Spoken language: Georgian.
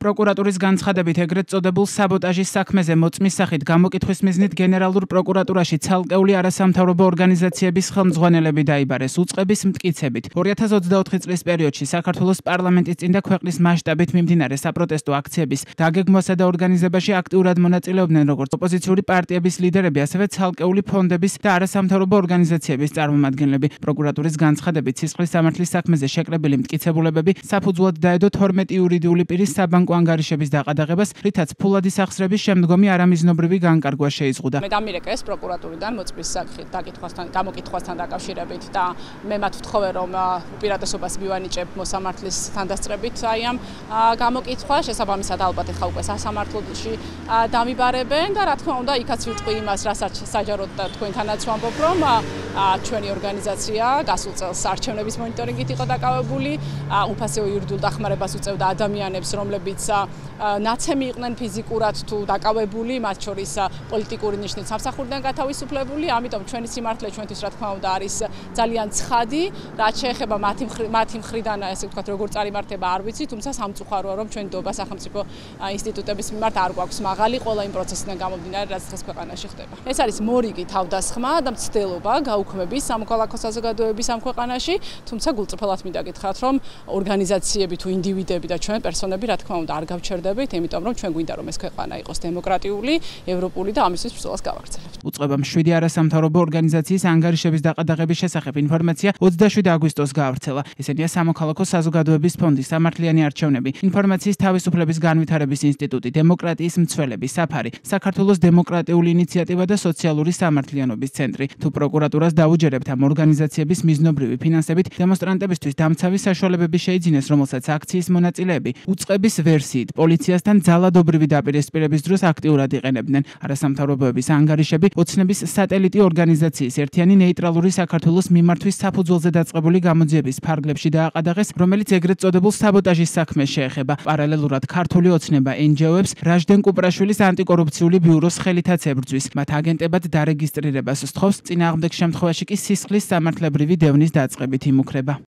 პროკურატურის განცხადებით ეგრეთ წოდებულ საბოტაჟის საქმეზე მოწმის სახით გამოკითხვის მიზნით გენერალურ პროკურატურაში ცალკეული არასამთავრობო ორგანიზაციების ხელმძღვანელები დაიბარეს უწყების მტკიცებით. 2024 წლის პერიოდში საქართველოს პარლამენტის წინ და ქვეყნის მასშტაბით მიმდინარე საპროტესტო აქციების დაგეგმვასა და ორგანიზებაში აქტიურად მონაწილეობდნენ როგორც ოპოზიციური პარტიების ლიდერები, ასევე ცალკეული ფონდების და არასამთავრობო ორგანიზაციების წარმომადგენლები. პროკურატურის განცხადებით სისხლის სამართლის საქმეზე შეკრებილი მტკიცებულებები საფუძვლად დაედო 12 იურიდიული პირის საბანკო ანგარიშების დაყადაღებას, რითაც ფულადის ახსრების შემდგომი არამიზნობრივი განკარგვა შეიზღუდა. მე დამირეკეს პროკურატურიდან მოწმის საკითხით გამოკითხვასთან დაკავშირებით და მე მათ ვთხოვე რომ უპირატესობას მივანიჭებ მოსამართლის თანდასწრებით აი ამ გამოკითხვას, შესაბამისად ალბათ ეხა უკვე სასამართლოში დამიბარებენ და რა თქმა უნდა იქაც ვიტყვი იმას, რასაც საჯაროდ თქვენთანაც ვამბობ, რომ ჩვენი ორგანიზაცია გასულ წელს არჩევნების მონიტორინგით იყო დაკავებული, უფასო იურიდიულ დახმარებას უწევდა ადამიანებს, რომლებიც ნაცემი იყვნენ ფიზიკურად თუ დაკავებული, მათ შორის პოლიტიკური ნიშნით სამსახურიდან გათავისუფლებული, ამიტომ ჩვენი სიმართლე ჩვენთვის რა თქმა უნდა არის ძალიან ცხადი, რაც შეეხება მათი მხრიდან, ესე ვთქვათ, როგორ წარიმართება არ ვიცი, თუმცა სამწუხაროა, რომ ჩვენი დობა სახელმწიფო ინსტიტუტების მიმართ არ გვაქვს მაღალი ყველა იმ პროცესიდან გამომდინარე, რაც დღეს ქვეყანაში ხდება. ეს არის მორიგი თავდასხმა და მცდელობა გაუქმების სამოქალაქო საზოგადოების ამ ქვეყანაში, თუმცა გულწრფელად მინდა გითხრათ, რომ ორგანიზაციები თუ ინდივიდები და ჩვენ პერსონები რა თქმა უნდა არ გავჩერდებით, იმიტომ რომ ჩვენ გვინდა რომ ეს ქვეყანა იყოს დემოკრატიული, ევროპული და ამისთვის ბრძოლას გავაგრძელებთ. უწყებამ 7 არასამთავრობო ორგანიზაციის ანგარიშების დაყადაღების შესახებ ინფორმაცია 27 აგვისტოს გაავრცელა. ესენია სამოქალაქო საზოგადოების ფონდი, სამართლიანი არჩევნები, ინფორმაციის თავისუფლების განვითარების ინსტიტუტი, დემოკრატიის მცველები, საფარი, საქართველოს დემოკრატიული ინიციატივა და სოციალური სამართლიანობის ცენტრი. თუ პროკურატურას დაუჯერებთ ამ ორგანიზაციების მიზნობრივი ფინანსებით დემონსტრანტებისთვის დამცავი საშუალებები შეიძინეს, რომელსაც აქციის მონაწილეები უწყების ვერსიით პოლიციასთან ძალადობრივი დაპირისპირების დროს აქტიურად იყენებდნენ. არასამთავრობოების ანგარიშები ოცნების სატელიტი ორგანიზაციის ერთიანი ნეიტრალური საქართველოს მიმართვის საფუძველზე დაწყებული გამოძიების ფარგლებში დააყადაღეს, რომელიც ეგრეთ წოდებულ საბოტაჟის საქმეს შეეხება. პარალელურად ქართული ოცნება NGO-ებს რაჟდენ კუპრაშვილის ანტიკორუფციული ბიუროს ხელითაც ებრძვის. მათ აგენტებად დარეგისტრირებას სთხოვს, წინააღმდეგ შემთხვევაში კი სისხლის სამართლებრივი დევნის დაწყებით იმუქრება.